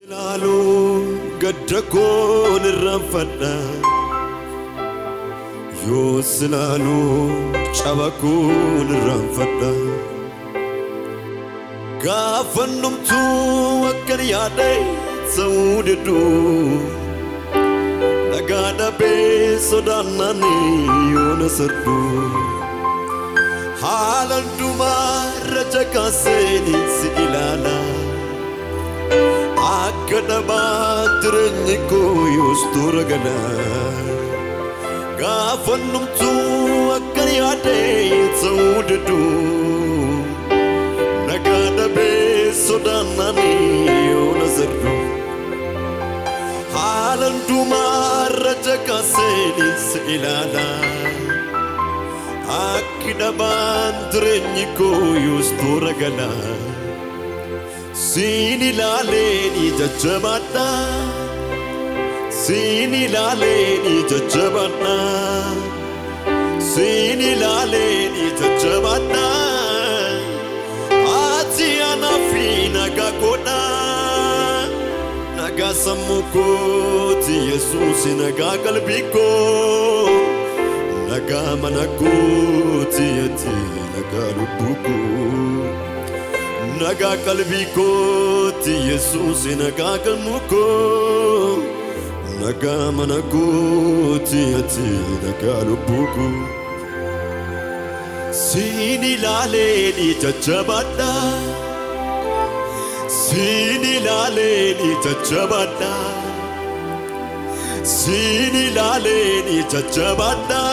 Lalu gaddakon irraanfadha yoo silaalu cabakon irraanfadha gaafannumtu akkan yaade ta'uu diddu nagaa dhabee sodaannani yoo na sardu haala hundumaarra jakaaseen si ilaala akka dhabaa jireenyi koo yoos toora gala gaafannumtu akkan yaade ta'uu diddu nagaa dhabee sodaannani yoo na sardu haala hundumaarra jakaaseen si ilaala akka dhabaa jireenyi koo yoos toora gala Sini laleni jajjabadha Sini laleni jajjabadha Sini laleni jajjabadha Ati anafi nagaa godha Nagaa sammuu kooti Yesuus nagaa qalbii koo Nagaa mana kooti ati nagaa lubbuu koo Nagaa qalbii kooti Yesuus nagaa galmuu koo Nagaa mana kooti ati nagaa lubbuu koo Sini laleni jajjabadha Sini laleni jajjabadha Sini laleni jajjabadha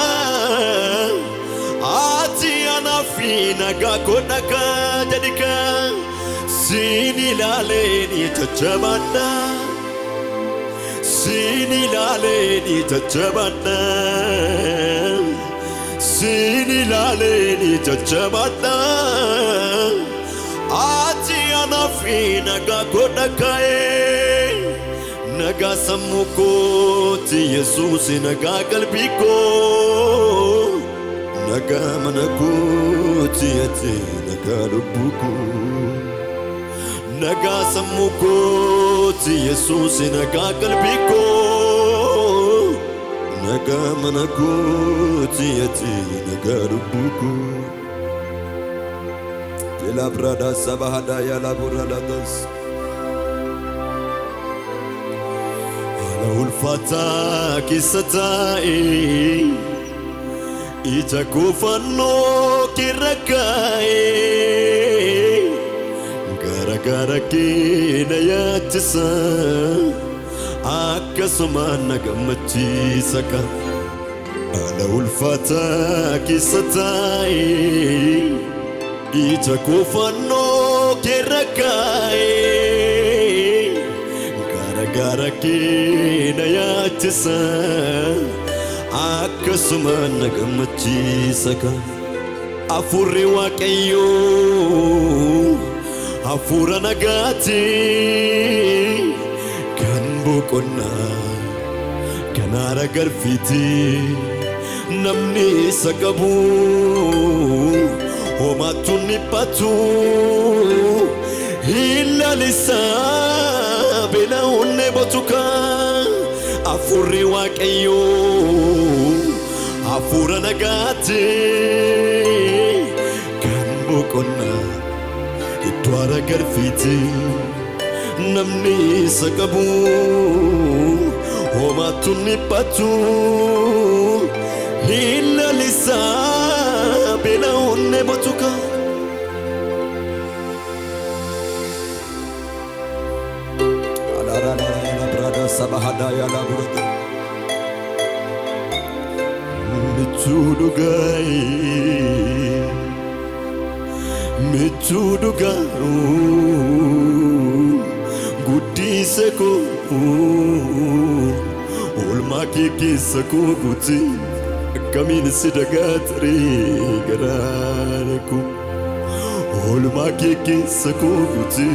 Ati anafi nagaa godha jedhika Sini laleni jajjabadha Sini laleni jajjabadha Sini laleni jajjabadha Ati anafi nagaa godha Nagaa sammuu kooti Yesuus nagaa qalbii koo Nagaa mana kooti ati nagaa lubbuu koo Nagaa sammuu kooti Yesuus nagaa qalbii koo Nagaa mana kooti ati nagaa lubbuu koo Yela brada sabahada yala burada das Ala ulfata kisatae Ija kufannoo kirrakaa'e Gara keenya yaachisa Akkasumaan na gammachiisa kan Ala ulfaataa keessa taa'e Ija kufannoo kirrakaa'e Gara keenya yaachisa Akkasumaan na gammachiisa kan Hafuurri Waaqayyoo Hafuura nagaati Kan boqonnaa Kan haara galfiiti Namni isa qabu Homaatu dhiphatu Ilaalisa beela onnee botuka Hafuurri Waaqayyoo Hafuura nagaati Kan boqonnaa Iddoo haara galfiiti Namni isa qabu Homaatu dhiphatu Ilaalisa beela onnee botuka Sabahada yala burada Michudugai Guddise ko Olma kekessa ko guuti Akkamiin si dagaatare garaana ko Olma kekessa ko guuti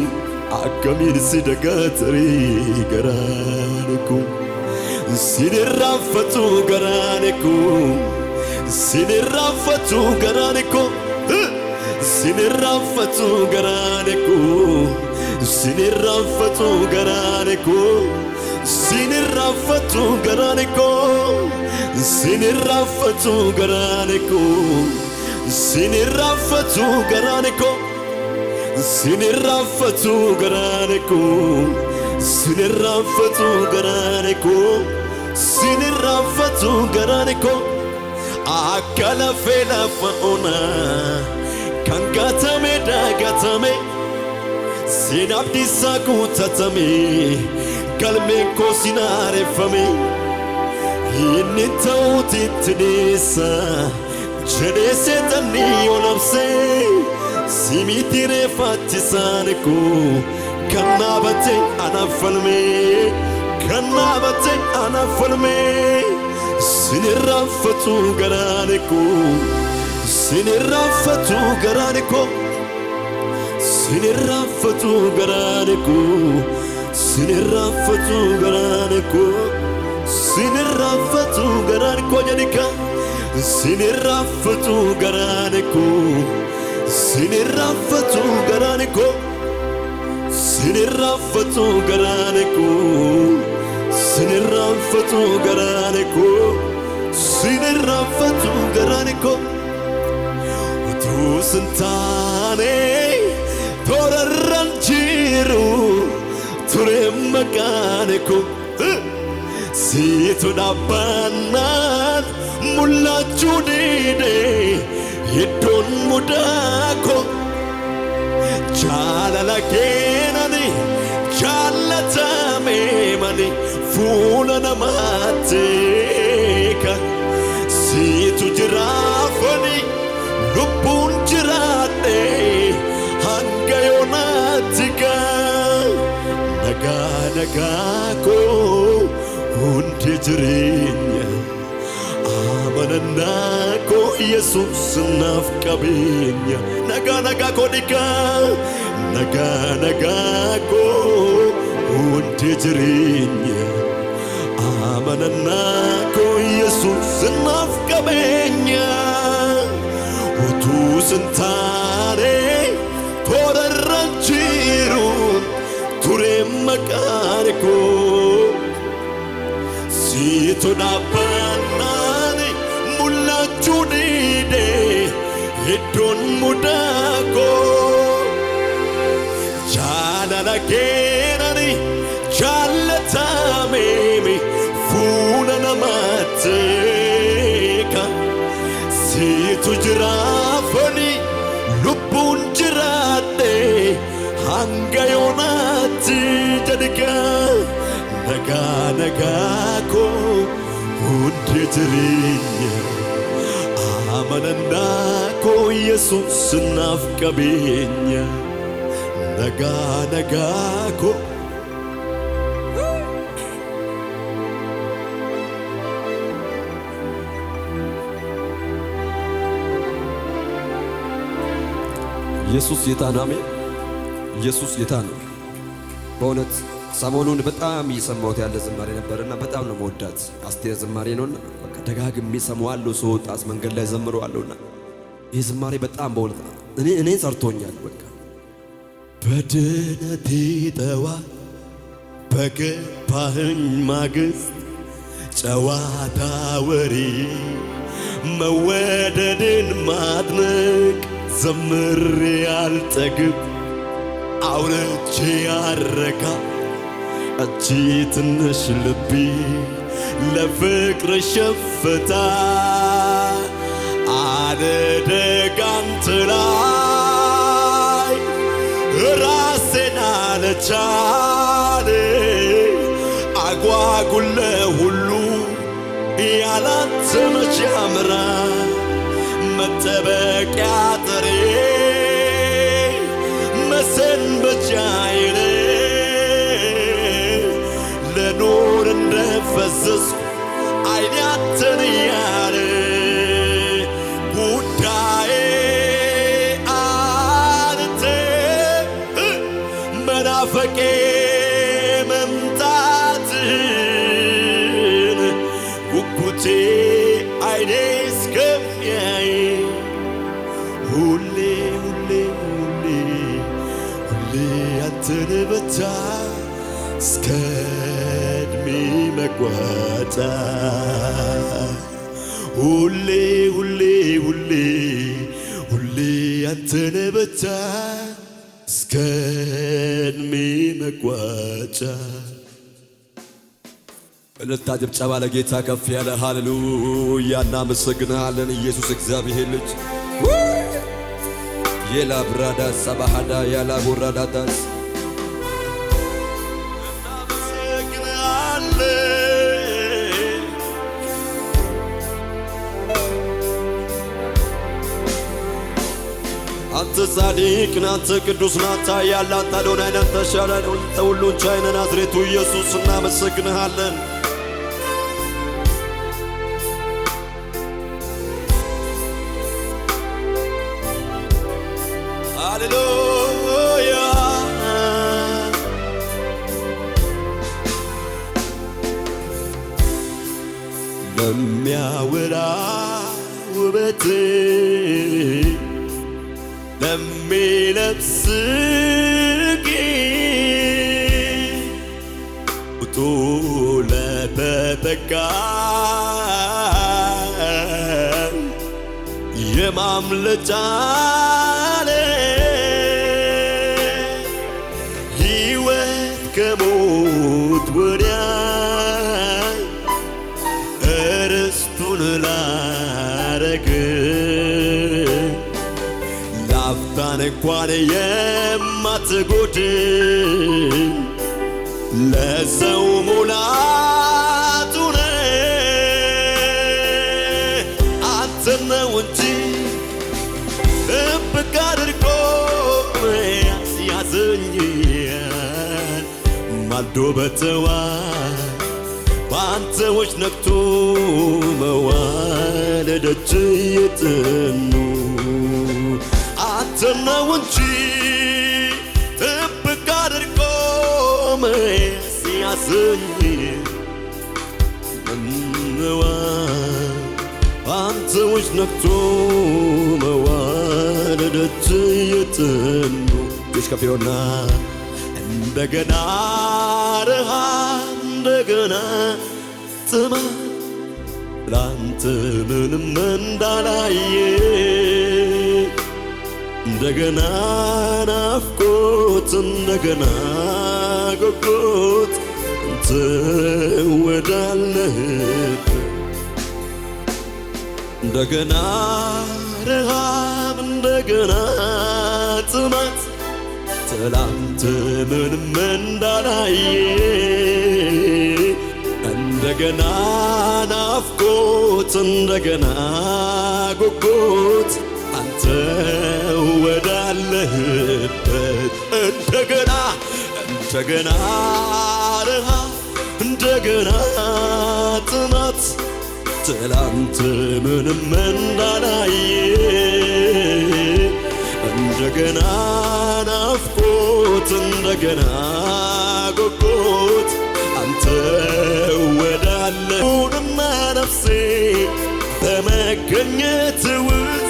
Akkamiin si dagaatare garaana ko Sinirraanfatu garaana ko Sinirraanfatu garaana ko Sinirraanfatu garaana ko sinirraanfatu garaani koo sinirraanfatu garaani koo sinirraanfatu garaani koo sinirraanfatu garaani koo sinirraanfatu garaani koo sinirraanfatu garaani koo sinirraanfatu garaani koo akka lafee lafa onaa kan gatame daagatame sinabdisaa guutatame galmeen koo sinaareffame inni ta'uutitti deessa jedhee seexanni yoo labsee simiti reeffaachisaan koo kan dhaabate anaaf falmee kan dhaabate anaaf falmee sinirraanfatu garaani koo sinirraanfatu garaani koo sinirraanfatu garaani koo sinirraanfatu garaani koo sinirraanfatu garaani koo jedhika sinirraanfatu garaani koo sinirraanfatu garaani koo sinirraanfatu garaani koo sinirraanfatu garaani koo sinirraanfatu garaani koo utuu sintaane torarran jiru ture maqaan koo siitu dhaabbannaan mul'achuu dide iddoon mudaa koo jaalala keenani jaallatame mani fuula namaatti kan siitu jiraafani lubbuun jiraadhe hanga yoonaatti kan nagaa nagaa koo hundi jireenya amanannaa koo Yesuus naaf qabeenya nagaa nagaa koo dhigaa nagaa nagaa koo hundi jireenya amanannaa koo Yesuus naaf qabeenya utuu sintaane torarra jiru ture maqaan koo siitu dhaabbannaan mul'achuu dide iddoon mudaa koo jaalala keenani jaallatame fuula namaatti kan siitu jiraafani lubbuun jiraadhe hanga yoonaatti jedhika nagaa nagaa koo hundi jireenya amanannaa koo Yesuus naaf qabeenya nagaa nagaa koo ኢየሱስ ጌታ ነው። አሜን። ኢየሱስ ጌታ ነው። በእውነት ሰሞኑን በጣም እየሰማሁት ያለ ዝማሬ ነበርና በጣም ነው መወዳት አስቴር ዝማሬ ነውና በቃ ደጋግሜ ሰማዋለሁ። ስወጣስ መንገድ ላይ ዘምረዋለሁና ይህ ዝማሬ በጣም በእውነት እኔ ሰርቶኛል። በቃ በድነቴ ጠዋት በገባህኝ ማግስት ጨዋታ ወሬ መወደድን ማድነቅ ዘምሬ አልጠግብ አውርቼ አረካ እቺ ትንሽ ልቤ ለፍቅር ሸፍታ አደደጋንት ላይ ራሴን አለቻለ አጓጉለ ሁሉ ያላንተ መቼ ያምራ መጠበቂያ ጥሬ መሰንበቻዬ ለኖር እንደፈዘዝኩ አይኔ አንተን እያለ ጉዳዬ አንተ መናፈቄ መምጣትን ጉጉቴ አይኔ እስከሚያይ ሁሌ ሁሌ ሁሌ ሁሌ አንተ እስከ ዕድሜ መቋጫ ሁሌ ሁሌ ሁሌ ሁሌ አንተነ ብቻ እስከ ዕድሜ መቋጫ። እልልታ ጭብጨባ ለጌታ ከፍ ያለ ሃሌሉያ። እናመሰግንሃለን ኢየሱስ እግዚአብሔር ልጅ የላብራዳ ሰባሃዳ ያላቦራዳዳስ እናመሰግንሃለን። አንተ ጻድቅ ነህ፣ አንተ ቅዱስ ነህ፣ አንተ ኃያል፣ አንተ አዶናይ ነህ፣ አንተ ሻዳይ ነህ፣ አንተ ሁሉን ቻይ ነህ። ናዝሬቱ ኢየሱስ እናመሰግንሃለን። ሃሌሉያ ለሚያወራ ውበት ለሚለብስ ጌጥ ለተጠቃ የማምለጫ ሕይወት ከሞት ወዲያ እርስቱን ላረግ ላፍታን እንኳን የማትጎድል ለሰው ሙላቱ ነህ። አንተን ነው እንጂ ጥብቅ አድርጎ ያስያዘኛል ማልዶ በተዋል በአንተዎች ነክቶ መዋል ደጅ የጥኑ አንተን ነው እንጂ ጥብቅ አድርጎ ያስያዘኛል በአንተዎች ነክቶ መዋል ደጅ የጥኑ ከፊዮና እንደገና ረሃብ እንደገና ጥማት ላንተ ምንም እንዳላየ እንደገና ናፍቆት እንደገና ጉጉት አንተ ወዳለህበት እንደገና ረሃብ እንደገና ጥማት ትላንት ምንም እንዳላየ እንደገና ናፍቆት እንደገና ጉጉት አንተ ወዳለህበት እንደገና እንደገና ረሃብ እንደገና ጥማት ትላንት ምንም እንዳላየ እንደገና ናፍቆት እንደገና ጉጉት አንተ ወዳለህና ነፍሴ በመገኘት ውስጥ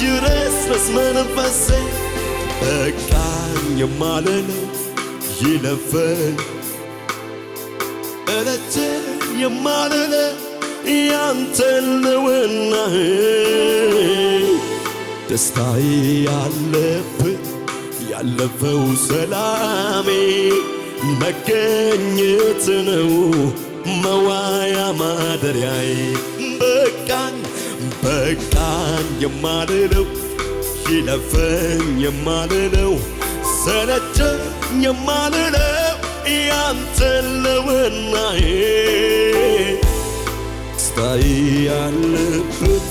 ይረስረስ መንፈሴ በቃኝ የማልለው ይለፈኝ እለቼ የማልለው ያንተን ነውናህ ደስታዬ ያለፈው ሰላሜ መገኘት ነው መዋያ ማደሪያዬ በቃኝ የማልለው ይለፈኝ የማልለው ሰለቸኝ የማልለው ያንተን ነውናህ ደስታዬ ያለበት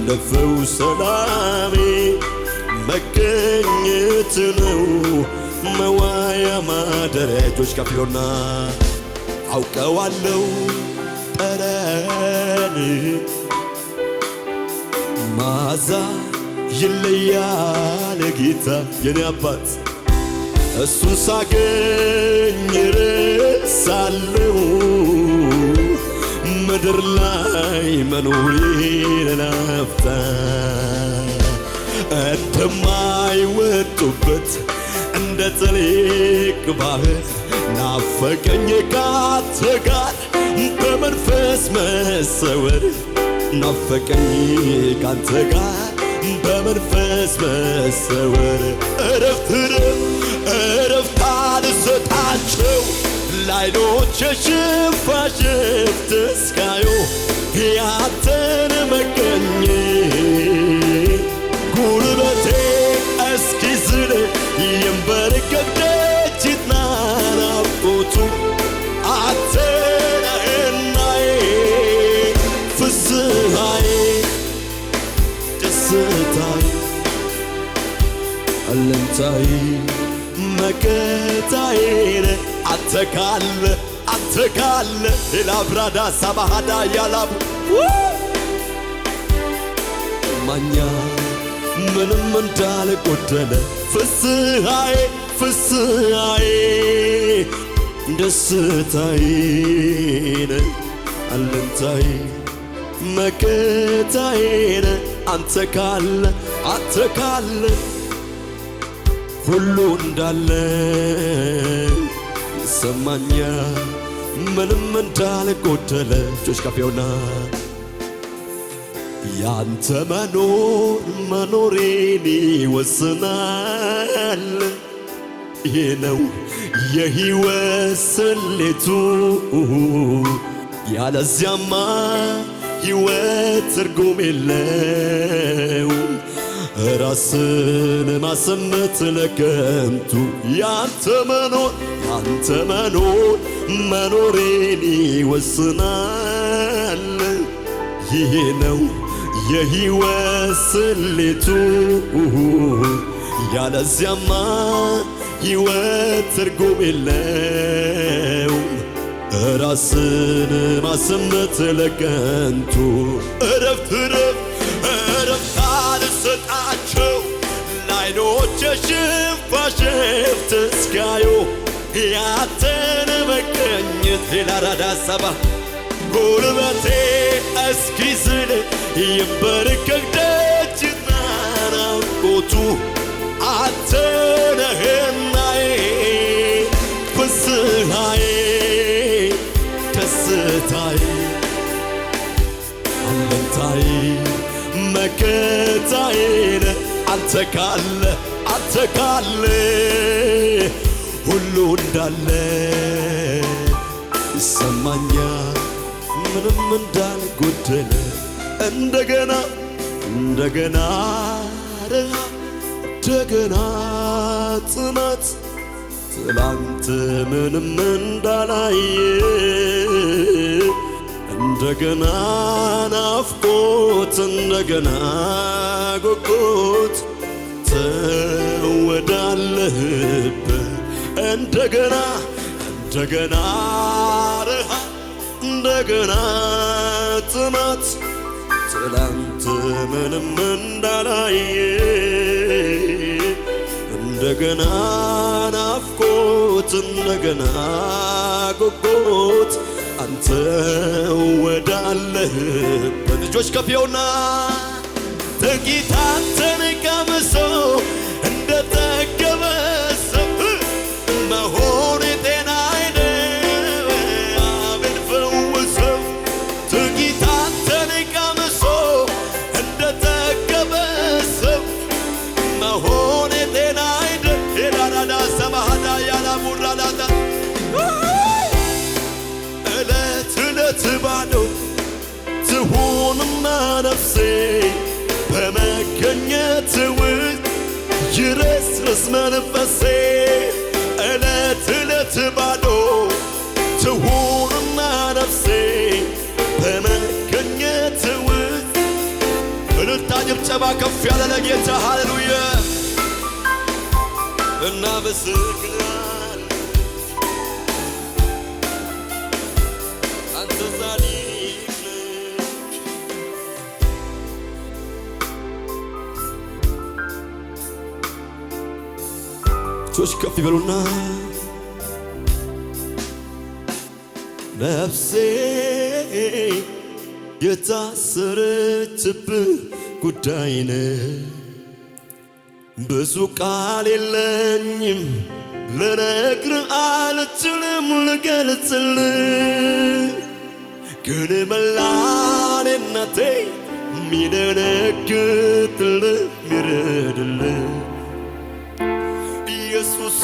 ለፈው ሰላሜ መገኘት ነው መዋያ ማደሪያ እጆች ከፊዮና አውቀዋለሁ ጠረን ማዛ ይለያል ጌታ የኔ አባት እሱን ሳገኝ ረሳለሁ ምድር ላይ መኖሬን ላፍታ እንደማይወጡበት እንደ ጥልቅ ባህር ናፈቀኝ ካንተ ጋር በመንፈስ መሰወር ናፈቀኝ ካንተ ጋር በመንፈስ መሰወር እረፍት አልሰጣቸው ለዓይኖቼ ሽፋሽፍት እስካዩ ያንተን መገኘት ጉልበቴ እስኪዝል ይንበረከክ ደጅና ናፍቆቱ አንተ ነህናዬ ፍስሐዬ ደስታዬ አለኝታዬ መከታዬ ነህ አንተ ካለ ኤላብራዳ ሳባሃዳ ያላቡ ማኛ ምንም እንዳልጎደለ ፍስሐዬ ደስታዬ ነህ አለኝታዬ መከታዬ ነህ አንተ ካለ ሁሉ እንዳለ ይሰማኛል ምንም እንዳልጎደለ እጆች ከፍ ይሁንና ያንተ መኖሬን ይወስናል ይሄ ነው የሕይወት ስሌቱ ያለዚያማ ሕይወት ትርጉም የለው ራስን ማሰመት ለከንቱ ያንተ መኖር መኖሬን ይወስናል ይሄ ነው የሕይወት ስሌቱ ያለዚያማ ሕይወት ትርጉም የለው ራስን ማሰመት ለከንቱ እረፍት አልሰጣቸው ለዓይኖቼ ሽፋሽፍት እስካዩ ያንተን መገኘት ላራዳ ሰባ ጉልበቴ እስኪዝል ይንበረከክ ደጅና ናፍቆቱ አንተ ነህናዬ ፍስሐዬ ደስታዬ አለኝታዬ መከታዬ ነህ አንተ ካለ ሁሉ እንዳለ ይሰማኛል ምንም እንዳልጎደለ እንደገና ጽናት ትላንት ምንም እንዳላየ እንደገና ናፍቆት እንደገና ጉጉት ትወዳለህበት እንደገና ረሃብ እንደገና ጥማት ትላንት ምንም እንዳላየ እንደገና ናፍቆት እንደገና ጉጉት አንተ ወዳለህበት እጆች ከፍ ይሁንና ጥቂት አንተን ቀምሶ እንደጠገበ ሰው መሆን ጤና አይደል አቤት ፈውሰው ጥቂት አንተን ቀምሶ እንደጠገበ ሰው መሆን ጤና አይደል ሄዳዳዳ ሰማሃዳ ያላሙራዳዳ እለት ባዶ ትሁንና ነፍሴ በመገኘት ውስጥ ይረስርስ መንፈሴ እለት ባዶ ትሁንና ነፍሴ በመገኘት ውስጥ እልልታ ጭብጨባ ከፍ ያለ ለጌታ ሃሌሉያ እናመሰግናለን አንተ ጻድቅ እጆች ከፍ ይበሉና ነፍሴ የታሰረችብህ ጉዳይ ነው ብዙ ቃል የለኝም ልነግርህ አልችልም ልገልጽልህ ግን መላኔነቴ ሚደነግጥልህ ሚረድልህ ኢየሱስ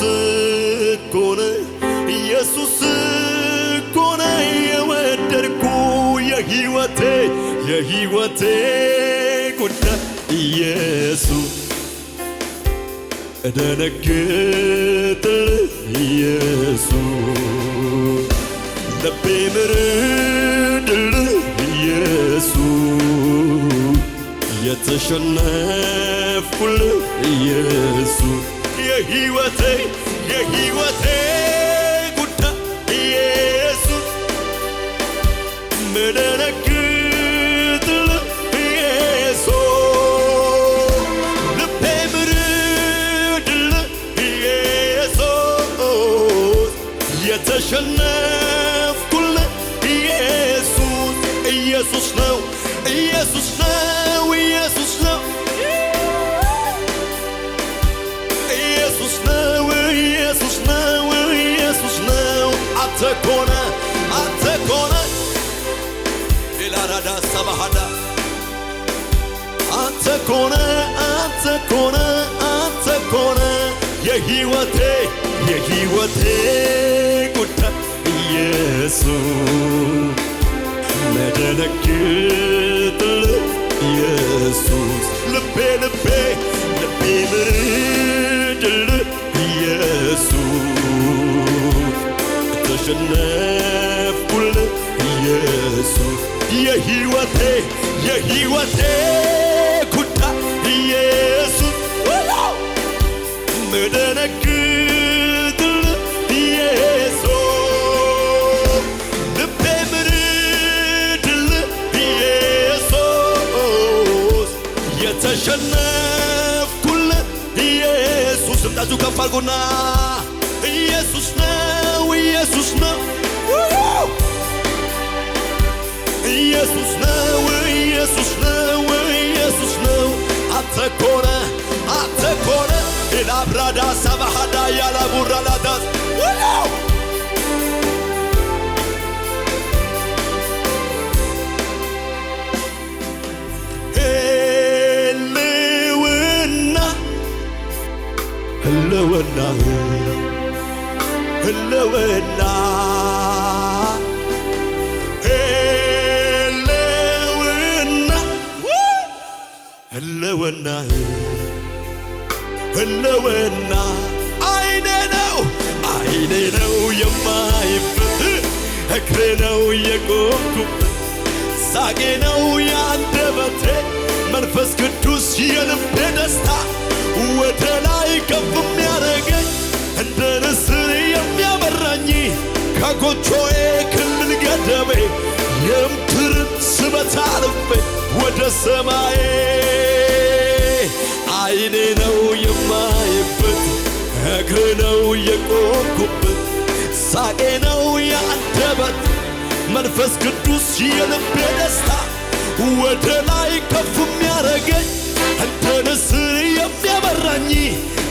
እኮ ነው ኢየሱስ እኮ ነው የወደድኩ የሕይወቴ ጉዳይ ኢየሱስ እደነግጥልህ ኢየሱስ ልቤ ምርድልህ ኢየሱስ የተሸነፍኩልህ ኢየሱስ የሕይወቴ ጉዳይ ኢየሱስ ምደነግጥልህ ኢየሱስ ልቤ ምርድልህ ኢየሱስ የተሸነፍኩልህ ኢየሱስ ኢየሱስ ነው ኢየሱስ ነው ኢየሱስ ነው ኢየሱስ ነው ኢየሱስ ነው ኢየሱስ ነው አንተ ኮነ ኢላራዳ ሰባሃዳ አንተ ኮነ የሕይወቴ ጉዳይ ኢየሱስ መደነግጥልህ ኢየሱስ ልቤ ምርድልህ ኢየሱስ ተሸነፍኩልህ ኢየሱስ የሕይወቴ ጉዳይ ኢየሱስ ምደነግጥልህ ኢየሱስ ልቤ ምርድልህ ኢየሱስ የተሸነፍኩልህ ኢየሱስ ድምጣችሁ ከፍ አድርጉና ኢየሱስ ነው ኢየሱስ ነው ኢየሱስ ነው ኢየሱስ ነው ኢየሱስ ነው አንተ ኮነ ኢላብራዳ ሰባሃዳ ያላቡራላዳስ ህልውና አይኔ ነው የማይበት እግሬ ነው የቆምኩበት ሳቄ ነው የአንደበቴ መንፈስ ቅዱስ የልቤ ደስታ ወደ ላይ ከፍ የሚያደርገኝ እንደ ንስር የሚያበራኝ ከጎጆዬ ክልል ገደቤ የምድርን ስበት አልፌ ወደ ሰማዬ አይኔ ነው የማይበት እግሬ ነው የቆምኩበት ሳቄ ነው የአንደበት መንፈስ ቅዱስ የልቤ ደስታ ወደ ላይ ከፍ የሚያደርገኝ እንደ ንስር የሚያበራኝ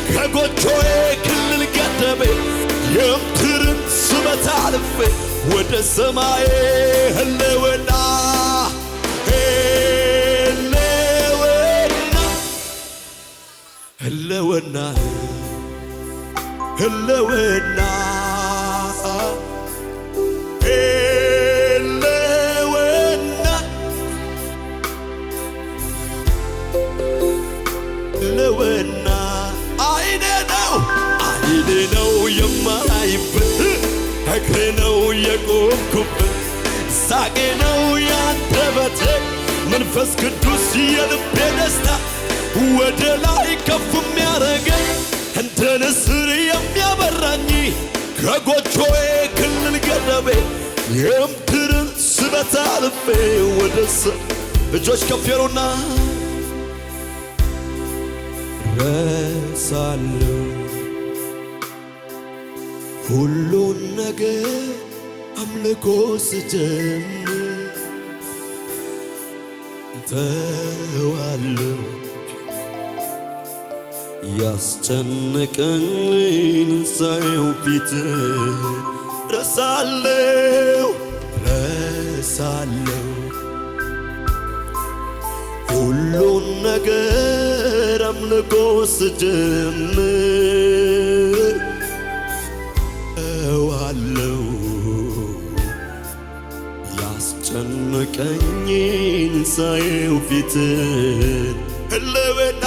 ከጎጆዬ ክልል ገደቤ የምድርን ስበት አልፌ ወደ ሰማዬ ህልውና አይኔ ነው የማይበት እግሬ ነው የቆምኩበት ሳቄ ነው የአንደበቴ መንፈስ ቅዱስ የልቤ ደስታ ወደ ላይ ከፍ የሚያደርገኝ እንደ ንስር የሚያበራኝ ከጎጆዬ ክልል ገደቤ የምድርን ስበት አልፌ ወደ እጆች ከፍ ያሉና ረሳለሁ ሁሉን ነገር አምልኮ ስጀምር ተዋለሁ ያስጨነቀኝን ሳየው ፊት ረሳለው ሁሉን ነገር አምልኮ ስጀምር እዋለው ያስጨነቀኝን ሳየው ፊት ህልውና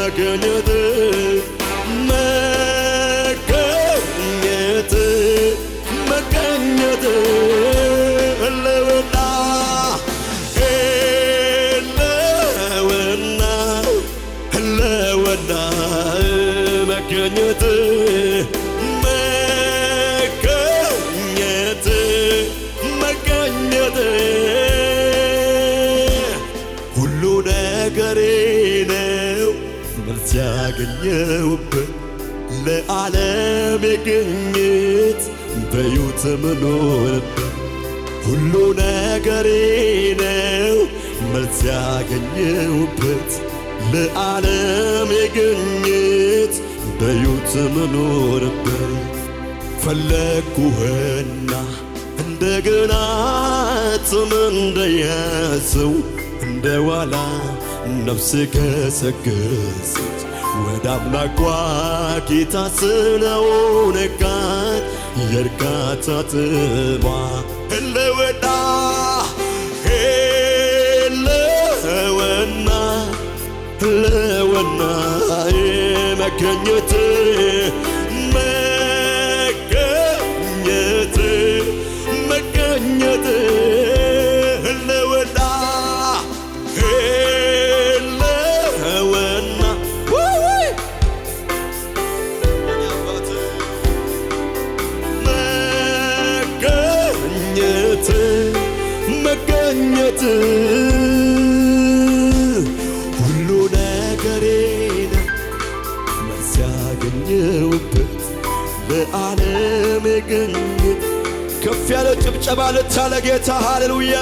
መገኘት ህልውና መገኘት ሁሉ ነገሬ ነው መልስ ያገኘሁበት ለዓለም የግኝት በሕይወት መኖርበት ሁሉ ነገሬ ነው መልስ ያገኘሁበት ለዓለም የግኝት በሕይወት መኖርበት ፈለግኩህና እንደገና እንደያዘው እንደ ዋላ ነፍስ ገሰገሰች ወደ አምላኳ ጌታ ስለሆነላት የእርካታ ጥማ ህልውና መገኘት ህልውና መገኘት ሁሉ ነገሬ ነው መልስ ያገኘሁበት ለዓለም የግኝት ከፍ ያለ ጭብጨባ ለጌታ ሃሌሉያ